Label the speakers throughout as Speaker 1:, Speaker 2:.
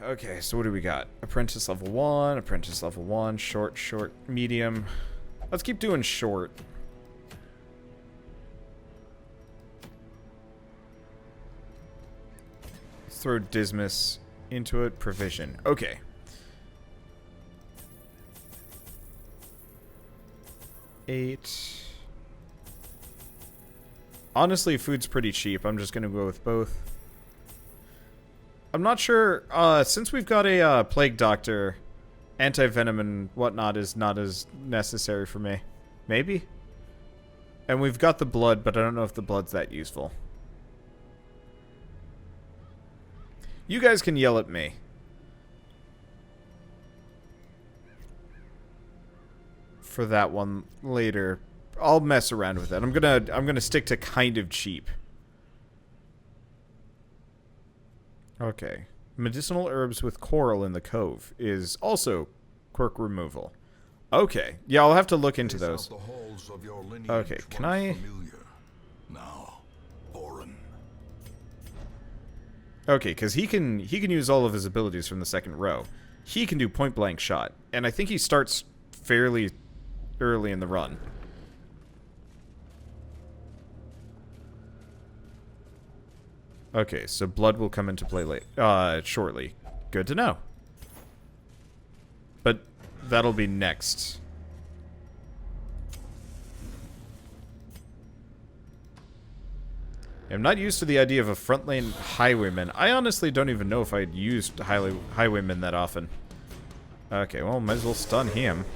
Speaker 1: Okay, so what do we got? Apprentice level 1, short, medium. Let's keep doing short. Let's throw Dismas into it. Provision. Okay. Eight. Honestly, food's pretty cheap. I'm just gonna go with both. I'm not sure, since we've got a plague doctor, anti-venom and whatnot is not as necessary for me. Maybe? And we've got the blood, but I don't know if the blood's that useful. You guys can yell at me. For that one later. I'll mess around with it. I'm gonna stick to kind of cheap. Okay. Medicinal herbs with coral in the cove is also quirk removal. Okay. Yeah, I'll have to look into those. Okay, can I...
Speaker 2: Now, foreign.
Speaker 1: Okay, because he can use all of his abilities from the second row. He can do point blank shot, and I think he starts fairly early in the run. Okay, so blood will come into play shortly. Good to know. But that'll be next. I'm not used to the idea of a front lane highwayman. I honestly don't even know if I'd used highwaymen that often. Okay, well, might as well stun him.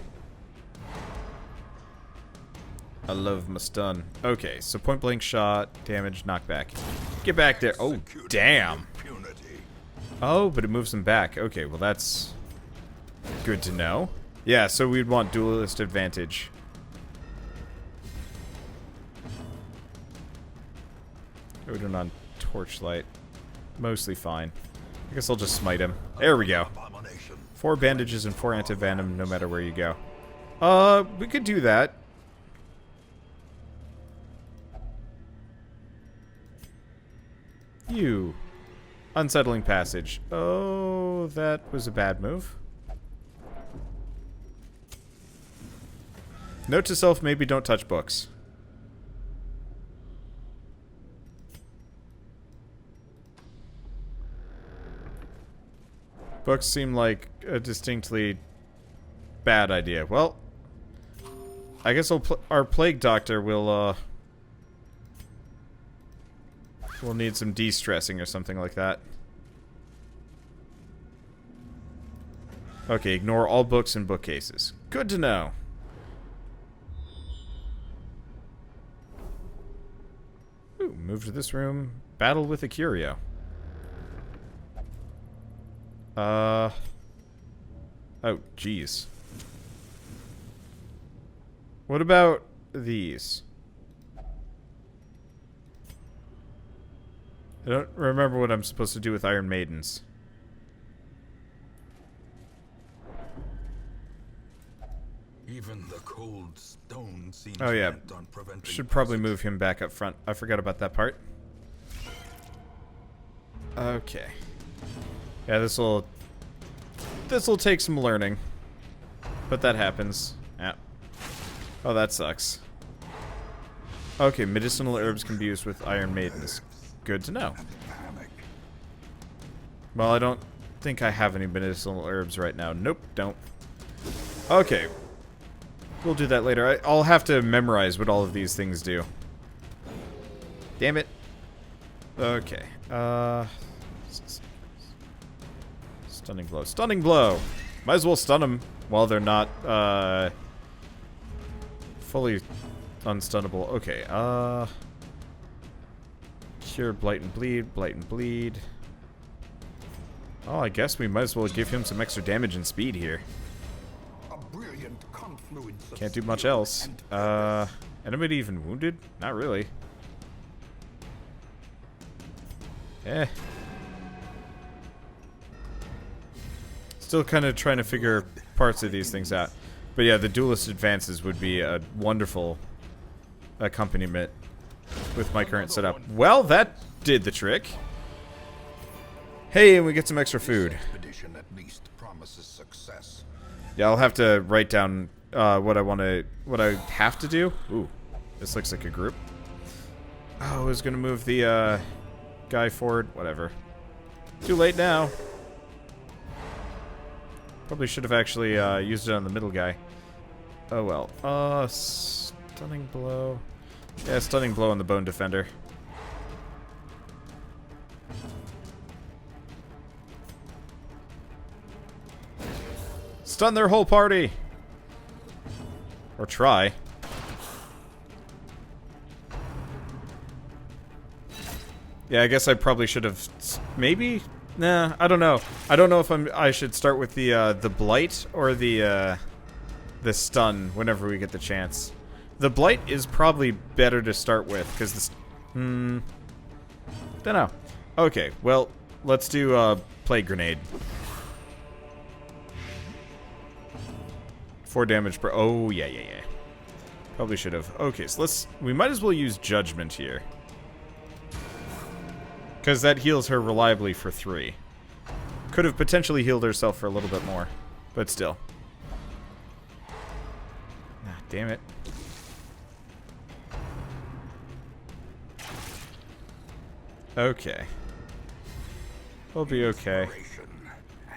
Speaker 1: I love my stun. Okay, so point blank shot, damage, knockback. Get back there. Oh, damn. Oh, but it moves him back. Okay, well that's good to know. Yeah, so we'd want duelist advantage. We're doing on torchlight. Mostly fine. I guess I'll just smite him. There we go. 4 bandages and 4 anti-venom no matter where you go. We could do that. You. Unsettling passage. Oh, that was a bad move. Note to self, maybe don't touch books. Books seem like a distinctly bad idea. Well, I guess our plague doctor will, we'll need some de-stressing or something like that. Okay, ignore all books and bookcases. Good to know. Ooh, move to this room. Battle with a curio. Oh, jeez. What about these? I don't remember what I'm supposed to do with Iron Maidens.
Speaker 2: Even the cold stone seems
Speaker 1: oh yeah,
Speaker 2: bent on preventing
Speaker 1: should probably
Speaker 2: passage.
Speaker 1: move him back up front. I forgot about that part. Okay. Yeah, this'll take some learning. But that happens. Yeah. Oh, that sucks. Okay, medicinal herbs can be used with Iron Maidens. Good to know. Well, I don't think I have any medicinal herbs right now. Nope, don't. Okay. We'll do that later. I'll have to memorize what all of these things do. Damn it. Okay. Stunning blow. Stunning blow! Might as well stun them while they're not, fully unstunnable. Okay, Cure, blight and bleed, blight and bleed. Oh, I guess we might as well give him some extra damage and speed here. Can't do much else. Enemy even wounded? Not really. Eh. Still kind of trying to figure parts of these things out. But yeah, the duelist advances would be a wonderful accompaniment with my current setup. Well, that did the trick. Hey, and we get some extra food.
Speaker 2: Expedition at least promises success.
Speaker 1: Yeah, I'll have to write down what I have to do. Ooh, this looks like a group. Oh, I was gonna move the guy forward. Whatever. Too late now. Probably should have actually used it on the middle guy. Oh well. Stunning blow. Yeah, stunning blow on the bone defender. Stun their whole party! Or try. Yeah, I guess I probably should have... Maybe? Nah, I don't know. I don't know if I should start with the Blight or the Stun whenever we get the chance. The Blight is probably better to start with, because this... Don't know. Okay, well, let's do Plague Grenade. 4 damage per... Oh, yeah. Probably should have. Okay, so we might as well use Judgment here. Because that heals her reliably for 3. Could have potentially healed herself for a little bit more. But still. Ah, damn it. Okay. We'll be okay.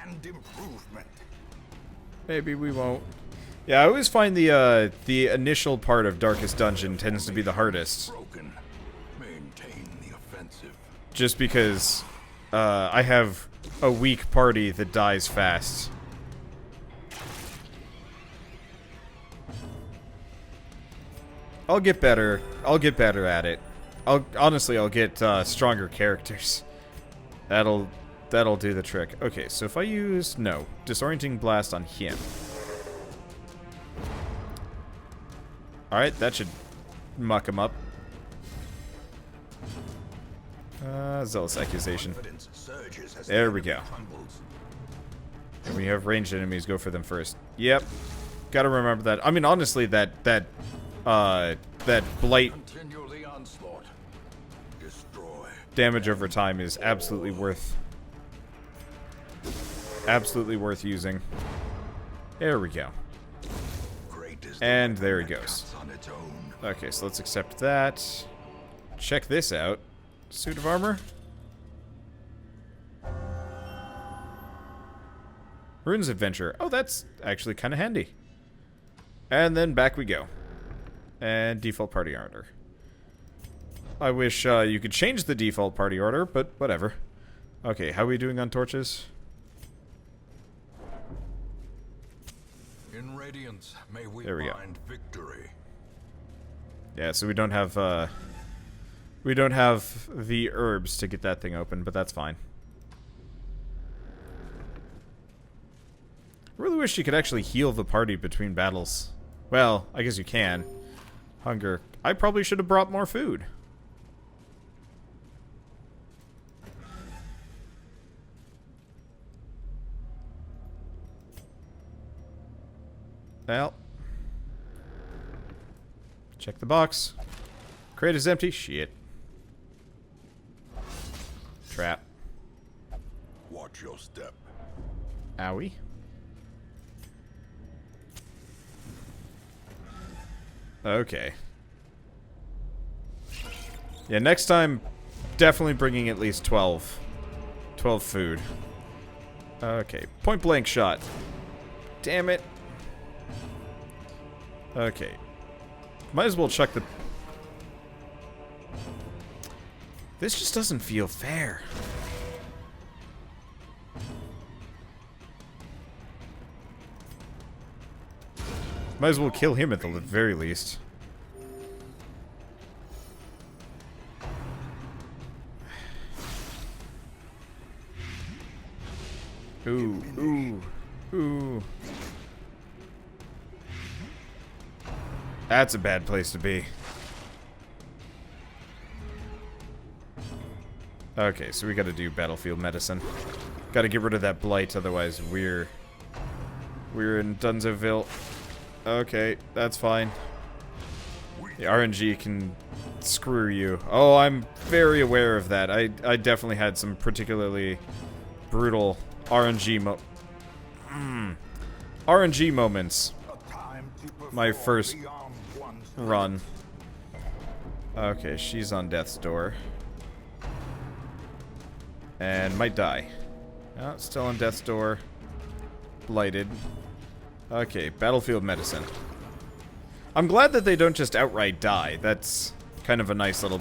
Speaker 2: And improvement.
Speaker 1: Maybe we won't. Yeah, I always find the initial part of Darkest Dungeon tends to be the hardest.
Speaker 2: Broken. Maintain the offensive.
Speaker 1: Just because I have a weak party that dies fast. I'll get better. I'll get better at it. Honestly, I'll get stronger characters. That'll do the trick. Okay, so if I use disorienting blast on him. All right, that should muck him up. Zealous accusation. There we go. And we have ranged enemies. Go for them first. Yep. Gotta remember that. I mean, honestly, that blight damage over time is absolutely worth using. There we go. And there he goes. Okay, so let's accept that. Check this out. Suit of armor. Runes Adventure. Oh, that's actually kind of handy. And then back we go. And default party order. I wish you could change the default party order, but whatever. Okay, how are we doing on torches?
Speaker 2: In Radiance, may we
Speaker 1: there we
Speaker 2: find victory.
Speaker 1: Yeah, so we don't have the herbs to get that thing open, but that's fine. I really wish you could actually heal the party between battles. Well, I guess you can. Hunger. I probably should have brought more food. Well. Check the box. Crate is empty. Shit. Trap.
Speaker 2: Watch your step.
Speaker 1: Owie. Okay. Yeah, next time, definitely bringing at least 12. 12 food. Okay, point blank shot. Damn it. Okay. Might as well check the... This just doesn't feel fair. Might as well kill him at the very least. Ooh, ooh, ooh. That's a bad place to be. Okay, so we gotta do battlefield medicine. Gotta get rid of that blight, otherwise we're in Dunzoville. Okay, that's fine. The RNG can screw you. Oh, I'm very aware of that. I definitely had some particularly brutal RNG RNG moments. My first run. Okay, she's on death's door. And might die. Oh, still on death's door. Blighted. Okay, battlefield medicine. I'm glad that they don't just outright die. That's kind of a nice little...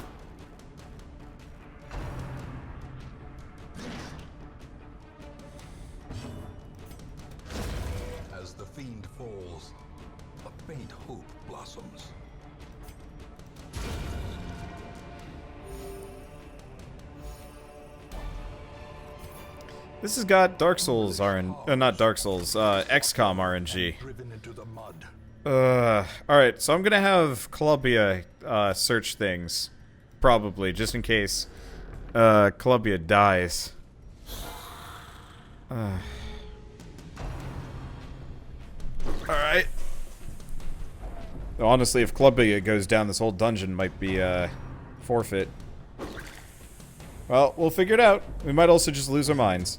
Speaker 2: As the fiend falls, a faint hope blossoms.
Speaker 1: This has got Dark Souls RNG, not Dark Souls, XCOM RNG.
Speaker 2: Driven into the mud.
Speaker 1: Alright, so I'm gonna have Columbia, search things. Probably, just in case, Columbia dies. Alright. Honestly, if Columbia goes down, this whole dungeon might be, forfeit. Well, we'll figure it out. We might also just lose our minds.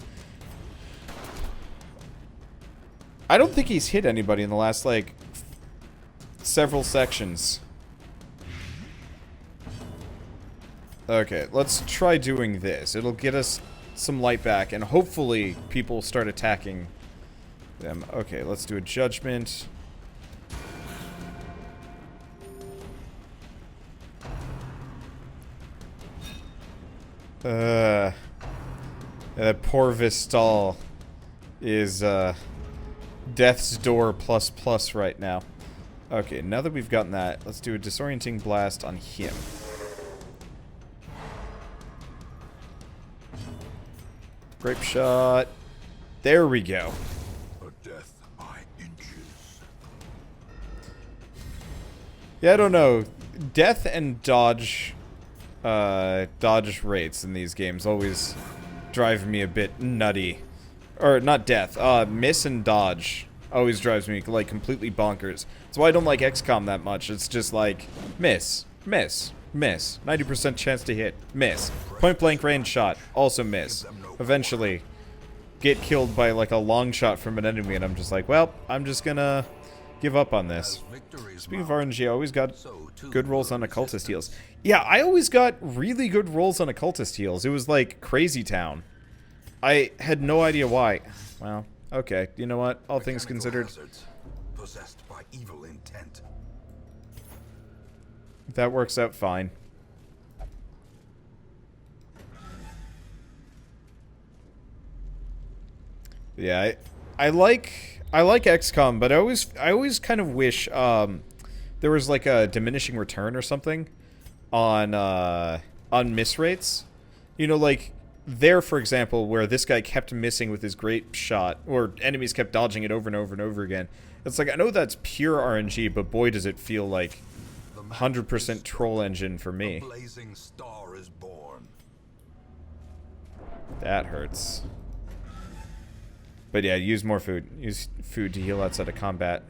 Speaker 1: I don't think he's hit anybody in the last, like, several sections. Okay, let's try doing this. It'll get us some light back, and hopefully people start attacking them. Okay, let's do a judgment. That poor Vistal is, Death's Door ++ right now. Okay, now that we've gotten that, let's do a disorienting blast on him. Grape shot. There we go.
Speaker 2: A death by inches.
Speaker 1: Yeah, I don't know. Death and dodge rates in these games always drive me a bit nutty. Or, not death. Miss and dodge always drives me, like, completely bonkers. That's why I don't like XCOM that much. It's just like, miss, miss, miss. 90% chance to hit, miss. Point blank range shot, also miss. Eventually, get killed by, like, a long shot from an enemy, and I'm just like, well, I'm just gonna give up on this. Speaking of RNG, I always got good rolls on Occultist heals. Yeah, I always got really good rolls on Occultist heals. It was like Crazy Town. I had no idea why. Well, okay. You know what? All things considered,
Speaker 2: Possessed by evil intent.
Speaker 1: that works out fine. Yeah, I like XCOM, but I always kind of wish there was like a diminishing return or something on miss rates. You know, like there, for example, where this guy kept missing with his great shot, or enemies kept dodging it over and over and over again. It's like, I know that's pure RNG, but boy does it feel like 100% troll engine for me.
Speaker 2: A blazing star is born.
Speaker 1: That hurts. But yeah, use more food. Use food to heal outside of combat.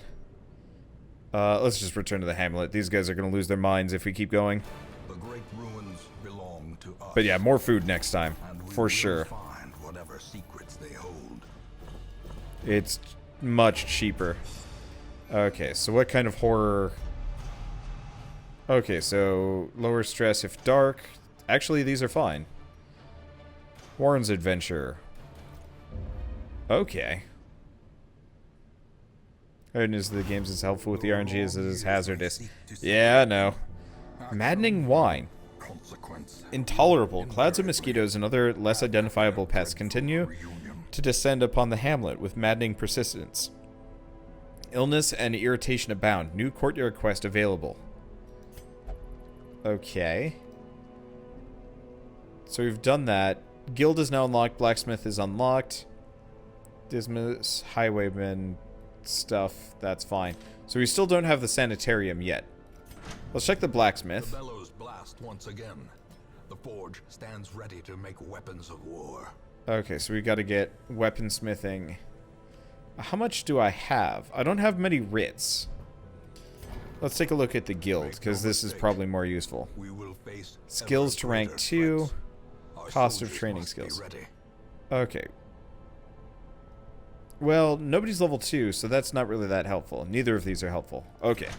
Speaker 1: Let's just return to the hamlet. These guys are going to lose their minds if we keep going.
Speaker 2: The great ruins belong to us.
Speaker 1: But yeah, more food next time. For sure.
Speaker 2: Find whatever secrets they hold.
Speaker 1: It's much cheaper. Okay, so what kind of horror... Okay, so lower stress if dark. Actually, these are fine. Warren's Adventure. Okay. Hardness of the games is helpful with the RNG as it is hazardous. Yeah, I know. Maddening Wine. Intolerable. Clouds of mosquitoes and other less identifiable pests continue to descend upon the hamlet with maddening persistence. Illness and irritation abound. New Courtyard Quest available. Okay. So we've done that. Guild is now unlocked. Blacksmith is unlocked. Dismas, Highwayman stuff. That's fine. So we still don't have the Sanitarium yet. Let's check the blacksmith.
Speaker 2: The bellows blast once again. The forge stands ready to make weapons of war.
Speaker 1: Okay, so we got to get weaponsmithing. How much do I have? I don't have many writs. Let's take a look at the guild, because this is probably more useful.
Speaker 2: We will face
Speaker 1: Skills to rank 2.
Speaker 2: Our
Speaker 1: Cost of
Speaker 2: soldiers
Speaker 1: training
Speaker 2: must be
Speaker 1: skills.
Speaker 2: ready.
Speaker 1: Okay. Well, nobody's level 2, so that's not really that helpful. Neither of these are helpful. Okay.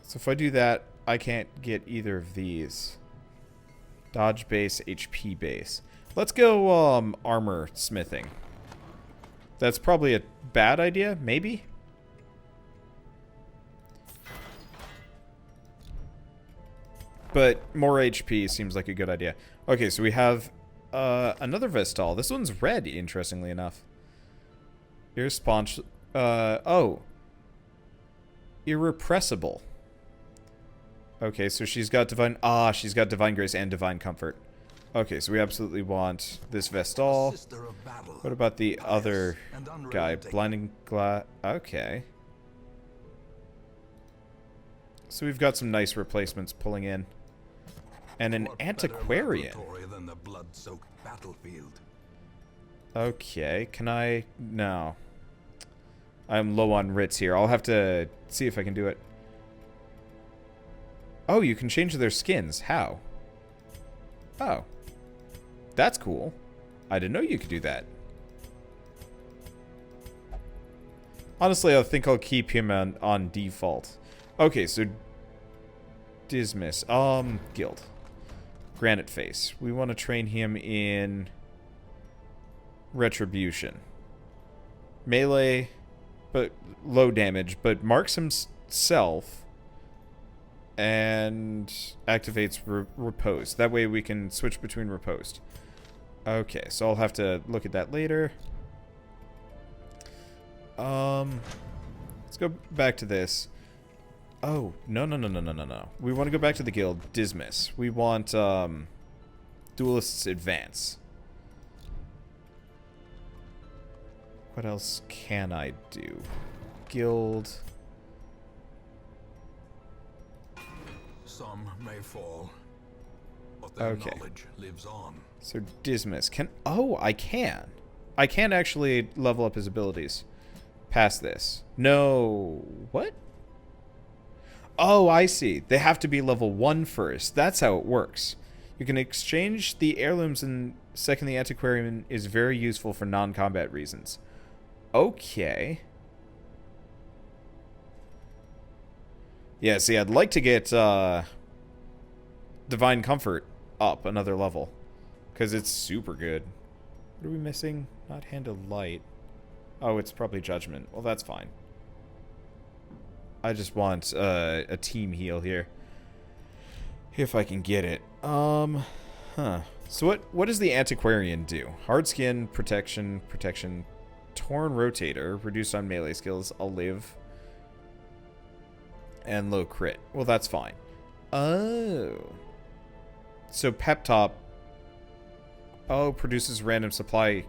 Speaker 1: So if I do that, I can't get either of these. Dodge base, HP base. Let's go armor smithing. That's probably a bad idea, maybe? But more HP seems like a good idea. Okay, so we have another Vestal. This one's red, interestingly enough. Oh. Irrepressible. Okay, so she's got divine... she's got divine grace and divine comfort. Okay, so we absolutely want this Vestal. What about the other guy? Blinding glass... Okay. So we've got some nice replacements pulling in. And an antiquarian. Okay, can I... No. I'm low on writs here. I'll have to see if I can do it. Oh, you can change their skins. How? Oh. That's cool. I didn't know you could do that. Honestly, I think I'll keep him on default. Okay, so... Dismiss. Guild. Granite Face. We want to train him in... Retribution. Melee, but low damage, but marks himself... and activates Repose. That way we can switch between Reposed. Okay, so I'll have to look at that later. Let's go back to this. Oh, no. We want to go back to the guild. Dismiss. We want, Duelist's Advance. What else can I do? Guild...
Speaker 2: Some may fall, but their knowledge lives on.
Speaker 1: So Dismiss can... Oh, I can. I can actually level up his abilities. Past this. No... What? Oh, I see. They have to be level 1 first. That's how it works. You can exchange the heirlooms and second the antiquarian is very useful for non-combat reasons. Okay. Yeah, see, I'd like to get Divine Comfort up another level. Because it's super good. What are we missing? Not Hand of Light. Oh, it's probably Judgment. Well, that's fine. I just want a team heal here. If I can get it. So what does the Antiquarian do? Hard Skin, Protection, Torn Rotator, Reduced on melee skills, I'll live. And low crit. Well, that's fine. Oh. So Pep Top. Oh, produces random supply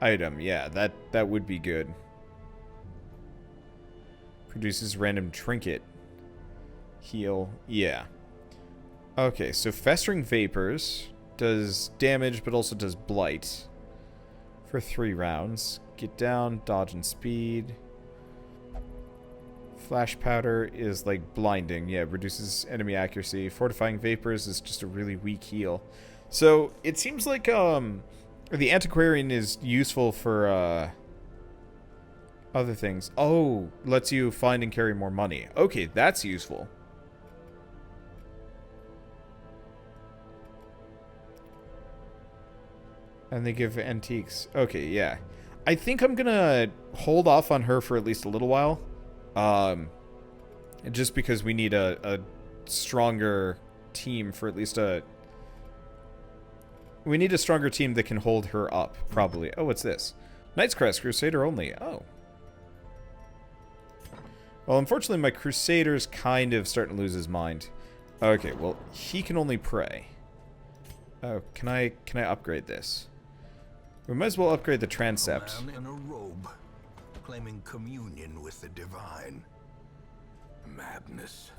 Speaker 1: item. Yeah, that would be good. Produces random trinket. Heal. Yeah. Okay, so Festering Vapors does damage, but also does blight. For 3 rounds. Get down, dodge and speed. Flash Powder is like blinding. Yeah, reduces enemy accuracy. Fortifying Vapors is just a really weak heal. So, it seems like the Antiquarian is useful for other things. Oh, lets you find and carry more money. Okay, that's useful. And they give antiques. Okay, yeah. I think I'm gonna hold off on her for at least a little while. Just because we need a stronger team for at least a... We need a stronger team that can hold her up, probably. Oh, what's this? Knight's Crest, Crusader only. Oh. Well, unfortunately, my Crusader's kind of starting to lose his mind. Okay, well, he can only pray. Oh, can I upgrade this? We might as well upgrade the Transept.
Speaker 2: A man in a robe, claiming communion with the divine. Madness.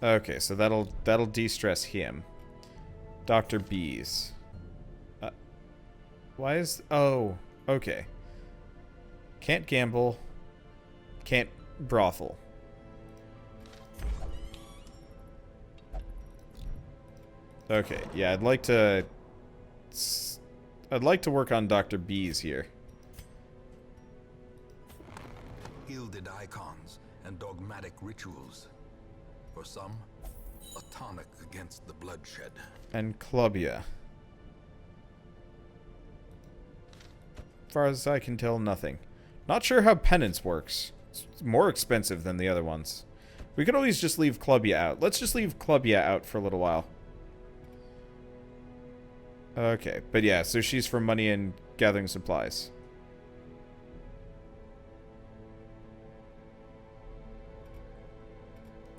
Speaker 1: Okay, so that'll de-stress him. Dr. Bees. Why is... Oh, okay. Can't gamble. Can't brothel. Okay, yeah, I'd like to I'd like to work on Dr. B's here.
Speaker 2: Gilded icons and dogmatic rituals. For some, a tonic against the bloodshed.
Speaker 1: And Clubia. As far as I can tell, nothing. Not sure how penance works. It's more expensive than the other ones. We could always just leave Clubia out. Let's just leave Clubia out for a little while. Okay, but yeah, so she's for money and gathering supplies.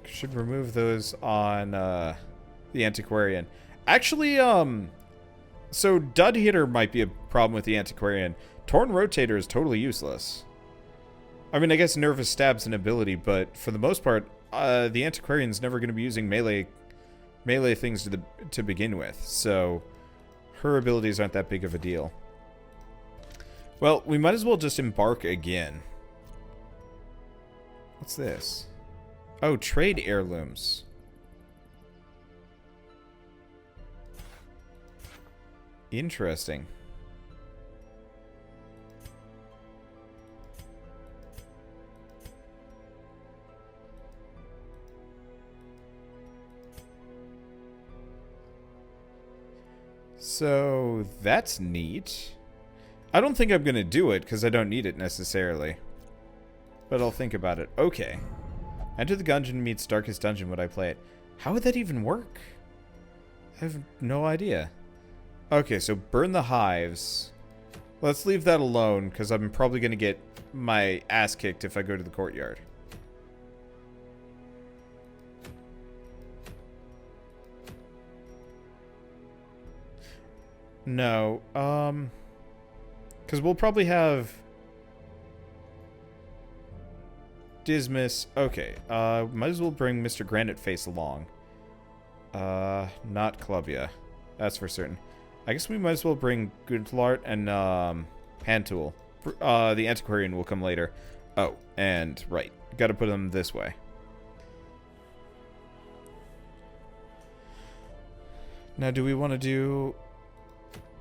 Speaker 1: Should remove those on the Antiquarian. Actually, so Dud Hitter might be a problem with the Antiquarian. Torn Rotator is totally useless. I mean, I guess Nervous Stab's an ability, but for the most part, the Antiquarian's never going to be using melee things to begin with, so her abilities aren't that big of a deal. Well, we might as well just embark again. What's this? Oh, trade heirlooms. Interesting. So, that's neat. I don't think I'm going to do it, because I don't need it necessarily. But I'll think about it. Okay. Enter the Gungeon meets Darkest Dungeon. Would I play it? How would that even work? I have no idea. Okay, so burn the hives. Let's leave that alone, because I'm probably going to get my ass kicked if I go to the courtyard. No, because we'll probably have Dismas. Okay, might as well bring Mr. Granite Face along. Not Clubia. That's for certain. I guess we might as well bring Goodlart and, Pantool. The Antiquarian will come later. Oh, and, right. Gotta put them this way. Now, do we want to do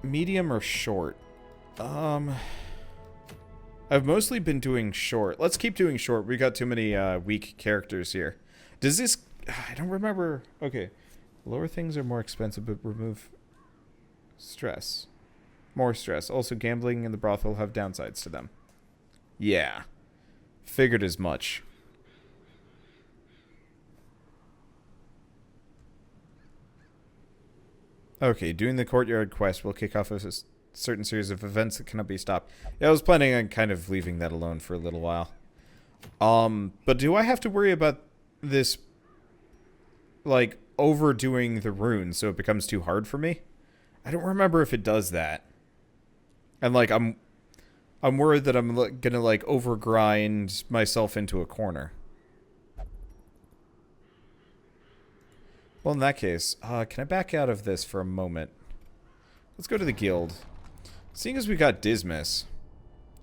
Speaker 1: medium or short? I've mostly been doing short. Let's keep doing short. We got too many weak characters here. Does this... I don't remember... Okay. Lower things are more expensive, but remove stress. More stress. Also, gambling and the brothel have downsides to them. Yeah. Figured as much. Okay, doing the Courtyard Quest will kick off a certain series of events that cannot be stopped. Yeah, I was planning on kind of leaving that alone for a little while. But do I have to worry about this, like, overdoing the runes so it becomes too hard for me? I don't remember if it does that. And, like, I'm worried that I'm gonna, like, overgrind myself into a corner. Well, in that case, can I back out of this for a moment? Let's go to the guild. Seeing as we got Dismas,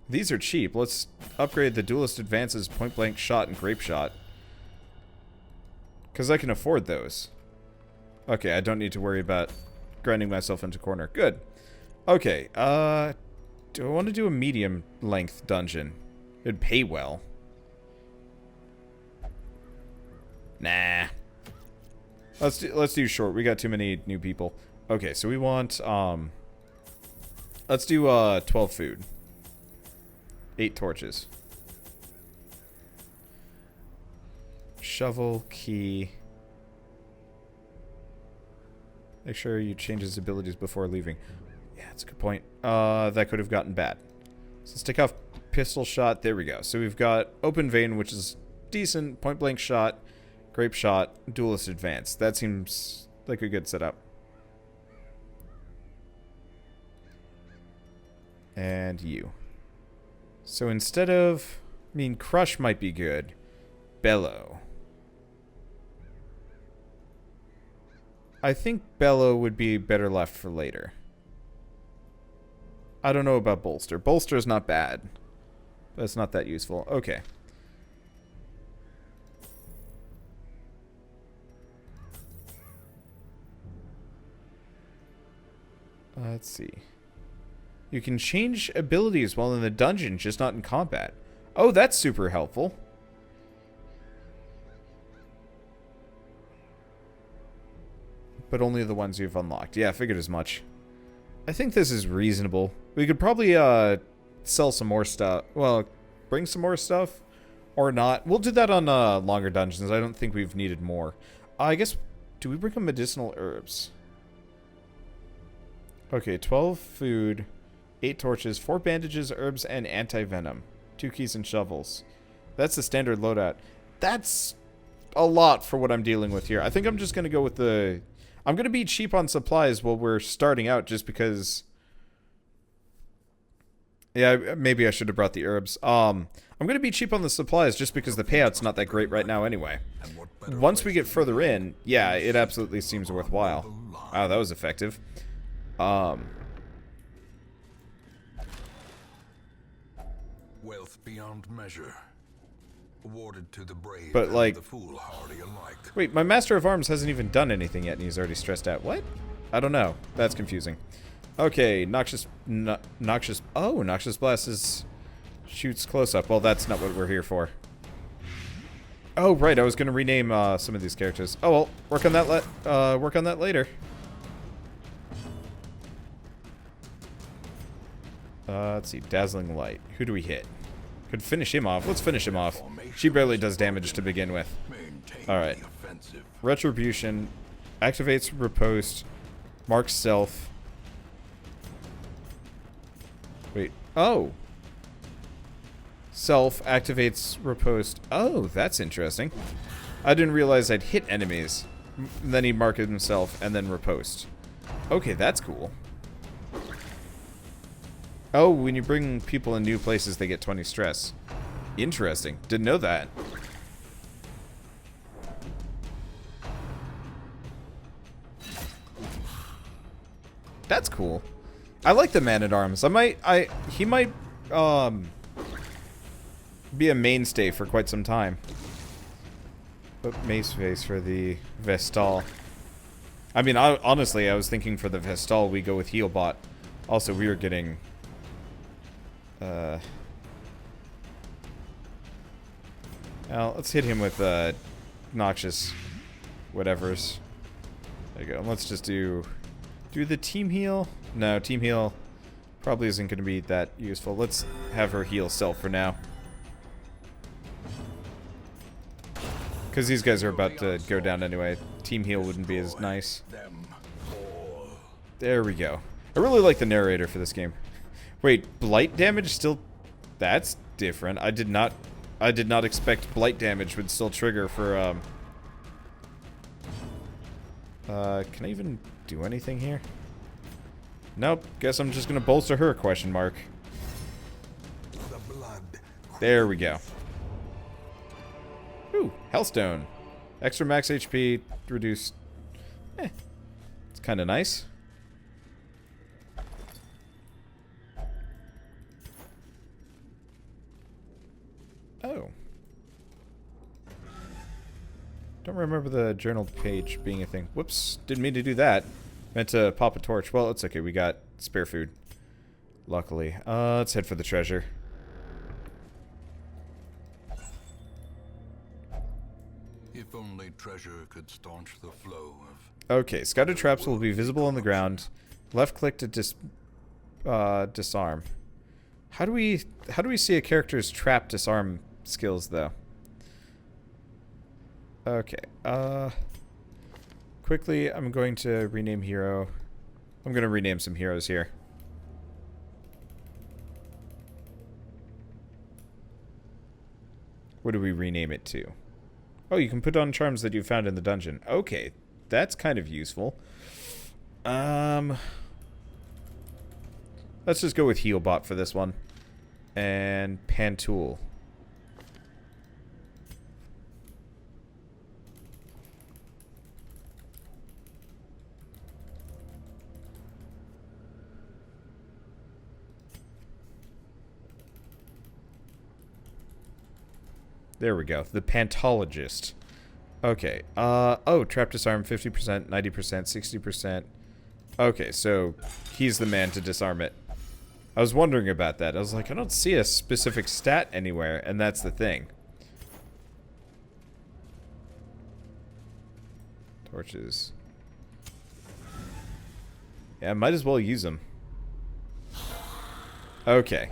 Speaker 1: these are cheap. Let's upgrade the Duelist Advances, Point Blank Shot, and Grape Shot. Because I can afford those. Okay, I don't need to worry about grinding myself into a corner. Good. Okay, do I want to do a medium-length dungeon? It'd pay well. Nah. Let's do short. We got too many new people. Okay, so we want let's do 12 food. 8 torches. Shovel, key. Make sure you change his abilities before leaving. Yeah, that's a good point. That could have gotten bad. So let's take off pistol shot. There we go. So we've got open vein, which is decent. Point blank shot. Grape shot, duelist advance. That seems like a good setup. And you. So instead of... I mean, crush might be good. Bellow. I think bellow would be better left for later. I don't know about bolster. Bolster is not bad. But it's not that useful. Okay. Let's see. You can change abilities while in the dungeon, just not in combat. Oh, that's super helpful. But only the ones you've unlocked. Yeah, I figured as much. I think this is reasonable. We could probably sell some more stuff. Well, bring some more stuff. Or not. We'll do that on longer dungeons. I don't think we've needed more. I guess... Do we bring them medicinal herbs? Okay, 12 food, 8 torches, 4 bandages, herbs, and anti-venom. 2 keys and shovels. That's the standard loadout. That's a lot for what I'm dealing with here. I think I'm just going to go with the... I'm going to be cheap on supplies while we're starting out just because... Yeah, maybe I should have brought the herbs. I'm going to be cheap on the supplies just because the payout's not that great right now anyway. Once we get further in, yeah, it absolutely seems worthwhile. Wow, that was effective.
Speaker 2: Wealth beyond measure, awarded to the brave
Speaker 1: But, like,
Speaker 2: and the foolhardy alike.
Speaker 1: Wait, my Master of Arms hasn't even done anything yet and he's already stressed out. What? I don't know. That's confusing. Okay, Noxious Blast shoots close up. Well, that's not what we're here for. Oh, right, I was going to rename some of these characters. Oh, well, work on that later. Let's see, Dazzling Light. Who do we hit? Could finish him off. Let's finish him off. She barely does damage to begin with. Alright. Retribution. Activates Riposte. Marks Self. Wait. Oh! Self activates Riposte. Oh, that's interesting. I didn't realize I'd hit enemies. Then he'd mark himself and then Riposte. Okay, that's cool. Oh, when you bring people in new places, they get 20 stress. Interesting. Didn't know that. That's cool. I like the Man-at-Arms. He might be a mainstay for quite some time. But Mace Face for the Vestal. I mean, honestly, I was thinking for the Vestal, we go with Healbot. Also, we were getting... well, let's hit him with Noxious whatevers. There you go. Let's just do the team heal. No, team heal probably isn't going to be that useful. Let's have her heal self for now. Because these guys are about to go down anyway. Team heal wouldn't be as nice. There we go. I really like the narrator for this game. Wait, blight damage still... That's different. I did not expect blight damage would still trigger for, can I even do anything here? Nope. Guess I'm just gonna bolster her, question mark. There we go. Ooh, Hellstone. Extra max HP, reduced... it's kinda nice. Oh. Don't remember the journal page being a thing. Whoops, didn't mean to do that. Meant to pop a torch. Well, it's okay, we got spare food. Luckily. Let's head for the treasure.
Speaker 2: If only treasure could staunch the flow of...
Speaker 1: Okay, scouted traps will be visible on the ground. Left click to disarm. How do we see a character's trap disarm skills though? Okay. Quickly, I'm going to rename hero. I'm going to rename some heroes here. What do we rename it to? Oh, you can put on charms that you found in the dungeon. Okay, that's kind of useful. Let's just go with Healbot for this one. And Pantool. There we go. The Pantologist. Okay. Oh, trap disarm 50%, 90%, 60%, Okay, so he's the man to disarm it. I was wondering about that. I was like, I don't see a specific stat anywhere, and that's the thing. Torches. Yeah, might as well use them. Okay.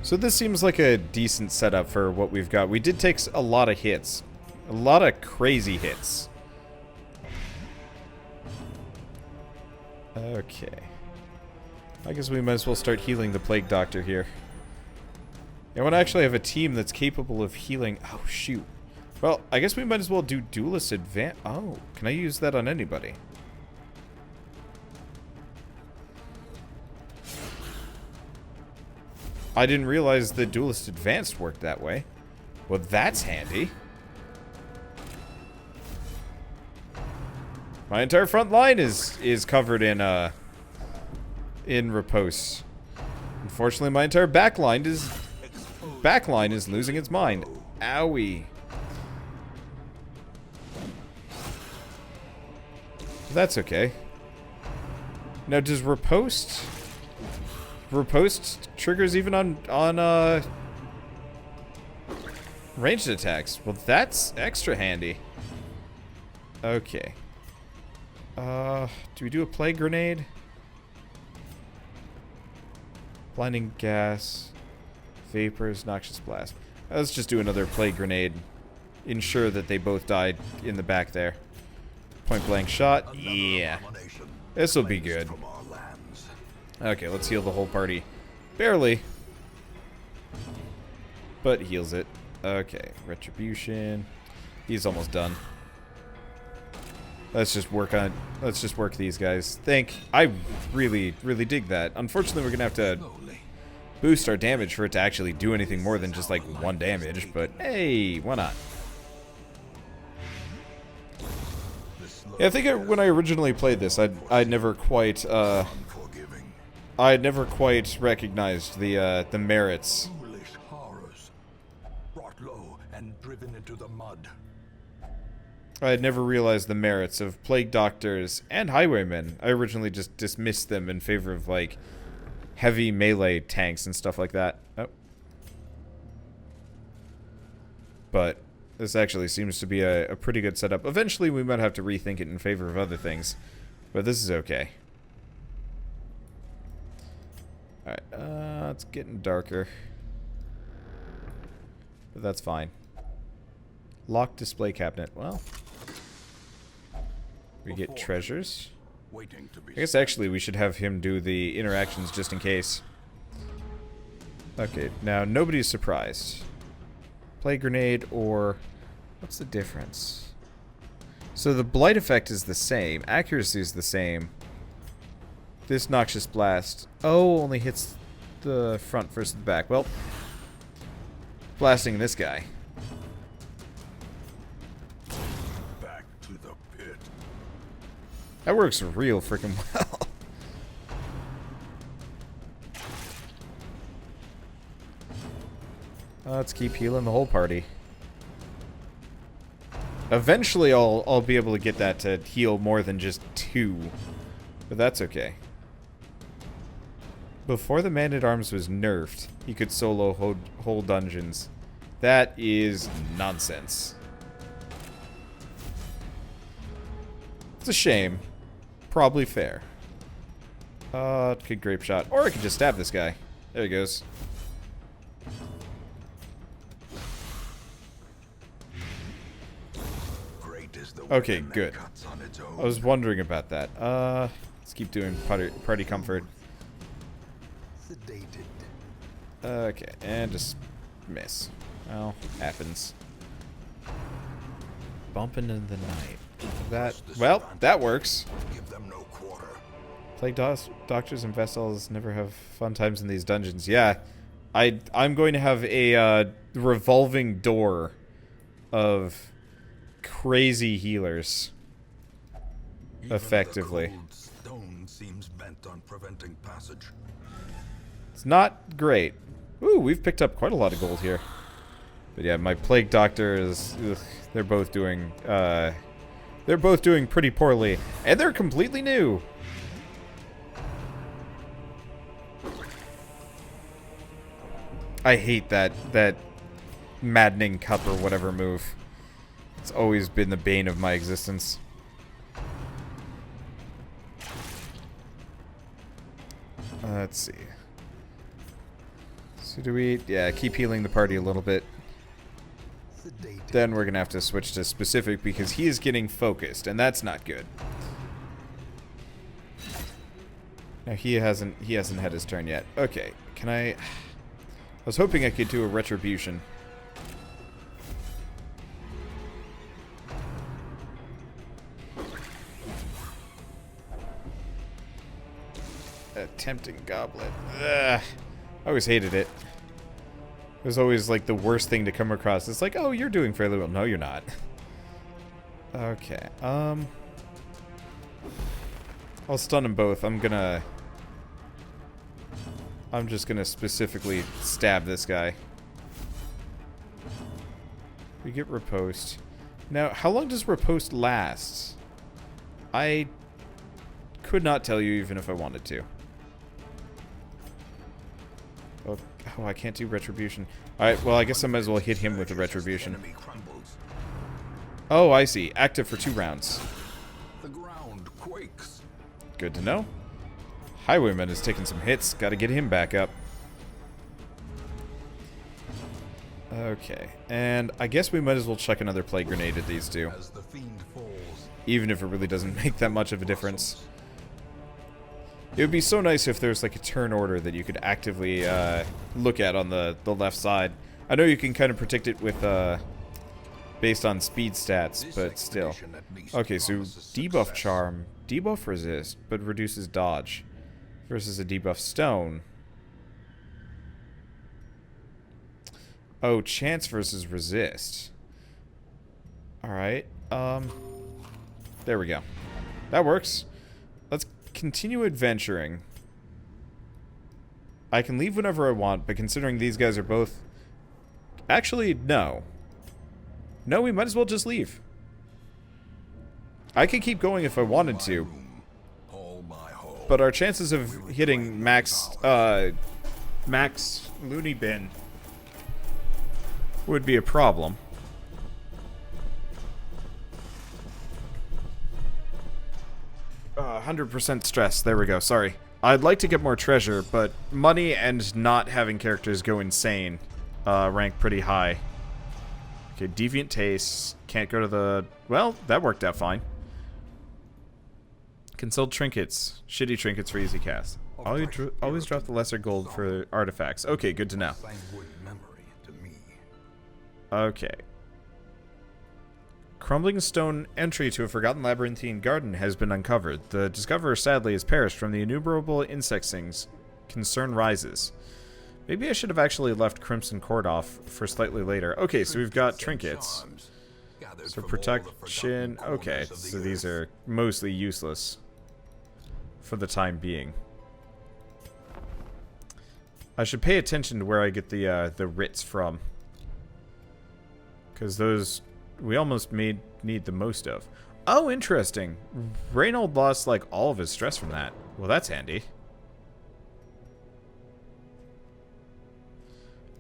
Speaker 1: So this seems like a decent setup for what we've got. We did take a lot of hits. A lot of crazy hits. Okay. I guess we might as well start healing the Plague Doctor here. I want to actually have a team that's capable of healing... Oh, shoot. Well, I guess we might as well do Duelist Advance... Oh, can I use that on anybody? I didn't realize the Duelist Advanced worked that way. Well, that's handy. My entire front line is covered in riposte. Unfortunately, my entire back line is losing its mind. Owie. That's okay. Now, does riposte triggers even on ranged attacks? Well, that's extra handy. Okay. Do we do a plague grenade? Blinding gas, vapors, noxious blast. Let's just do another plague grenade. Ensure that they both died in the back there. Point blank shot. Yeah. This will be good. Okay, let's heal the whole party. Barely. But heals it. Okay, retribution. He's almost done. Let's just work these guys. I really dig that. Unfortunately, we're gonna have to boost our damage for it to actually do anything more than just like 1 damage, but hey, why not? Yeah, I think when I originally played this, I'd never quite recognized the merits.
Speaker 2: Foolish horrors, brought low and driven into the mud.
Speaker 1: I had never realized the merits of Plague Doctors and Highwaymen. I originally just dismissed them in favor of, like, heavy melee tanks and stuff like that. Oh. But this actually seems to be a pretty good setup. Eventually, we might have to rethink it in favor of other things. But this is okay. Alright, it's getting darker. But that's fine. Locked display cabinet. Well, we get treasures. I guess actually we should have him do the interactions just in case. Okay, now nobody's surprised. Plague grenade or... What's the difference? So the blight effect is the same. Accuracy is the same. This noxious blast... Oh, only hits the front versus the back. Well, blasting this guy. That works real freaking well. Let's keep healing the whole party. Eventually I'll be able to get that to heal more than just 2. But that's okay. Before the Man-at-Arms was nerfed, he could solo whole dungeons. That is nonsense. It's a shame. Probably fair. Could grape shot. Or I could just stab this guy. There he goes. Okay, good. I was wondering about that. Let's keep doing party comfort. Okay, and just miss. Well, happens. Bumping in the night. That works. Plague Doctors and Vessels never have fun times in these dungeons. Yeah, I'm going to have a revolving door of crazy healers. Effectively.
Speaker 2: Stone seems bent on preventing passage.
Speaker 1: It's not great. Ooh, we've picked up quite a lot of gold here. But yeah, my Plague Doctors, they're both doing pretty poorly, and they're completely new. I hate that maddening cup or whatever move. It's always been the bane of my existence. Let's see. So do we... Yeah, keep healing the party a little bit. Then we're going to have to switch to specific because he is getting focused, and that's not good. Now he hasn't had his turn yet. Okay, can I was hoping I could do a retribution. A tempting goblet. Ugh. I always hated it. It was always like the worst thing to come across. It's like, oh, you're doing fairly well. No, you're not. Okay. I'll stun them both. I'm just gonna specifically stab this guy. We get riposte. Now, how long does riposte last? I could not tell you even if I wanted to. Oh, I can't do retribution. Alright, well, I guess I might as well hit him with the retribution. Oh, I see. Active for 2 rounds.
Speaker 2: The ground quakes.
Speaker 1: Good to know. Highwayman has taken some hits. Gotta get him back up. Okay. And I guess we might as well chuck another plague grenade at these two.
Speaker 2: As the fiend falls,
Speaker 1: even if it really doesn't make that much of a difference. It would be so nice if there's like a turn order that you could actively look at on the left side. I know you can kind of predict it with based on speed stats, but still. Okay, so debuff charm, debuff resist, but reduces dodge, versus a debuff stone. Oh, chance versus resist. All right. There we go. That works. Let's continue adventuring. I can leave whenever I want, but considering these guys are both... Actually, no. No, we might as well just leave. I could keep going if I wanted to. But our chances of hitting max loony bin would be a problem. Uh, 100% stress. There we go. Sorry. I'd like to get more treasure, but money and not having characters go insane rank pretty high. Okay, deviant tastes. Can't go to the... Well, that worked out fine. Consult trinkets. Shitty trinkets for easy cast. Always drop the lesser gold for artifacts. Okay, good to know. Okay. Crumbling stone entry to a forgotten labyrinthine garden has been uncovered. The discoverer sadly has perished from the innumerable insect stings. Concern rises. Maybe I should have actually left Crimson Court off for slightly later. Okay, so we've got trinkets. So protection... Okay, so these are mostly useless for the time being. I should pay attention to where I get the writs from. Because those... we almost need the most of. Oh, interesting. Reynold lost, like, all of his stress from that. Well, that's handy.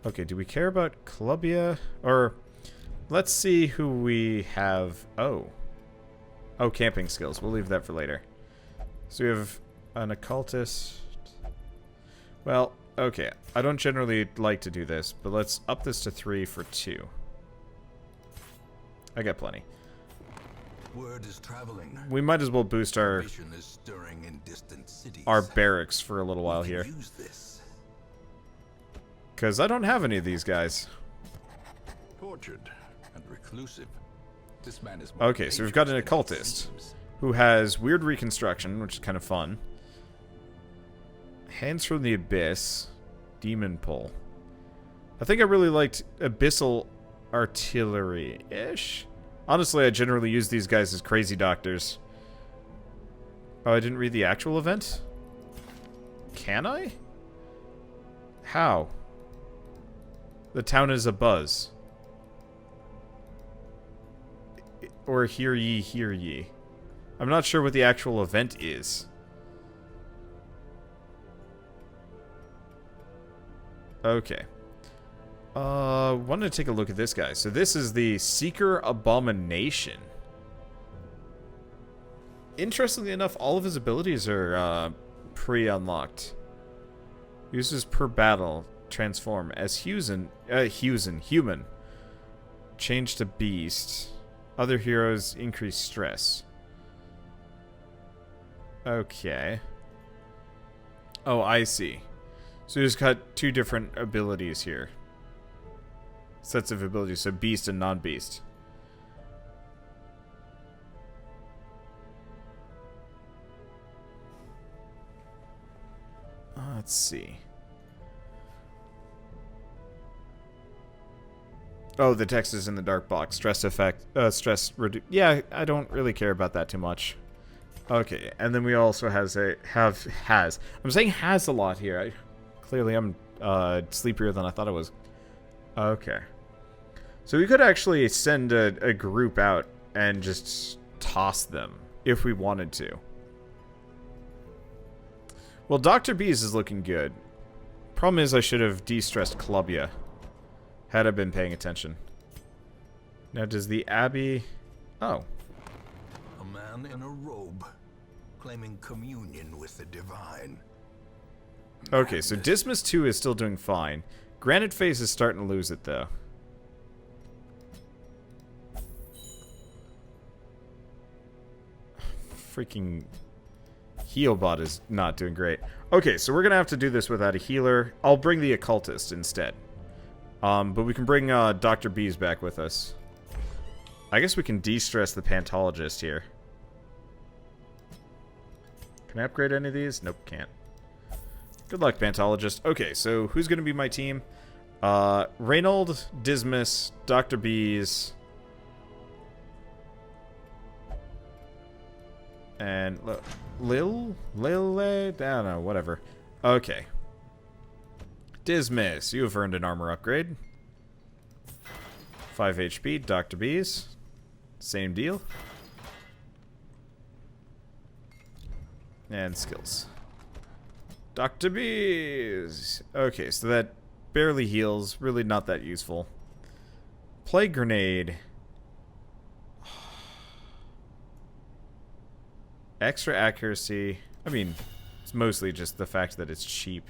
Speaker 1: Okay, do we care about Clubia? Or, let's see who we have. Oh. Oh, camping skills. We'll leave that for later. So we have an occultist. Well, okay. I don't generally like to do this, but let's up this to 3 for 2. I got plenty.
Speaker 2: Word is traveling.
Speaker 1: We might as well boost our barracks for a little while here. Because I don't have any of these guys.
Speaker 2: Tortured and reclusive. This man is
Speaker 1: okay, so we've got an occultist who has weird reconstruction, which is kind of fun. Hands from the Abyss. Demon Pull. I think I really liked Abyssal Artillery-ish. Honestly, I generally use these guys as crazy doctors. Oh, I didn't read the actual event? Can I? How? The town is abuzz. Or hear ye, hear ye. I'm not sure what the actual event is. Okay. Wanted to take a look at this guy. So this is the Seeker Abomination. Interestingly enough, all of his abilities are pre-unlocked. Uses per battle. Transform as human. Change to beast. Other heroes increase stress. Okay. Oh, I see. So he's got two different abilities here. Sets of abilities, so beast and non-beast. Let's see. Oh, the text is in the dark box. Stress effect, yeah, I don't really care about that too much. Okay, and then we also has. I'm saying has a lot here. Clearly I'm sleepier than I thought I was. Okay. So we could actually send a group out and just toss them if we wanted to. Well, Dr. B's is looking good. Problem is I should have de-stressed Clubia. Had I been paying attention. Now, does the Abbey... Oh.
Speaker 2: A man in a robe, claiming communion with the divine.
Speaker 1: Okay, so Dismas 2 is still doing fine. Granite Face is starting to lose it, though. Freaking... Healbot is not doing great. Okay, so we're going to have to do this without a healer. I'll bring the Occultist instead. But we can bring Dr. B's back with us. I guess we can de-stress the Pantologist here. Can I upgrade any of these? Nope, can't. Good luck, Pantologist. Okay, so who's going to be my team? Reynold, Dismas, Dr. B's, and Lil? I don't know, whatever. Okay. Dismas, you have earned an armor upgrade. 5 HP, Dr. B's. Same deal. And skills. Dr. B's. Okay, so that barely heals. Really not that useful. Plague Grenade. Extra accuracy. I mean, it's mostly just the fact that it's cheap.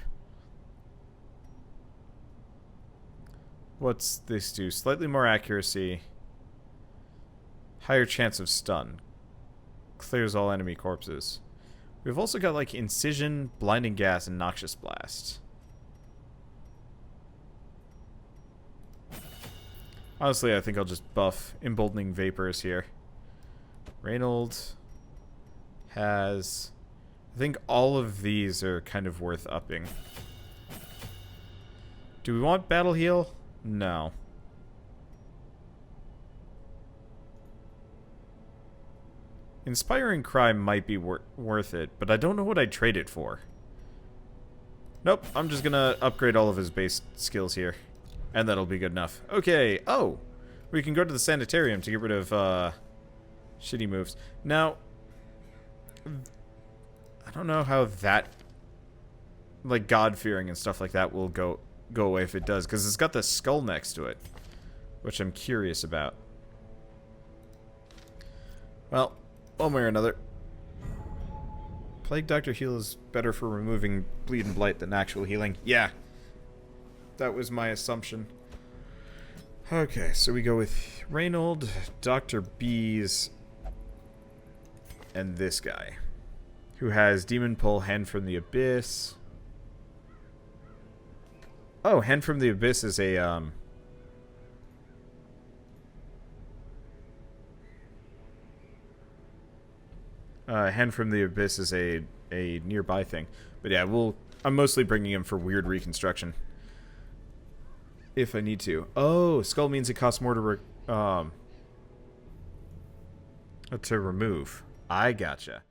Speaker 1: What's this do? Slightly more accuracy. Higher chance of stun. Clears all enemy corpses. We've also got like Incision, Blinding Gas, and Noxious Blast. Honestly, I think I'll just buff Emboldening Vapors here. Reynold has... I think all of these are kind of worth upping. Do we want Battle Heal? No. Inspiring Crime might be worth it, but I don't know what I'd trade it for. Nope, I'm just gonna upgrade all of his base skills here. And that'll be good enough. Okay, oh! We can go to the Sanitarium to get rid of, shitty moves. Now, I don't know how that, like, God-fearing and stuff like that will go away if it does, because it's got the skull next to it, which I'm curious about. Well, one way or another. Plague Doctor Heal is better for removing Bleed and Blight than actual healing. Yeah. That was my assumption. Okay, so we go with Reynold, Dr. B's, and this guy, who has Demon Pull, Hand from the Abyss. Oh, Hand from the Abyss is a, Hand from the Abyss is a nearby thing. But yeah, I'm mostly bringing him for weird reconstruction. If I need to. Oh, Skull means it costs more to remove. I gotcha.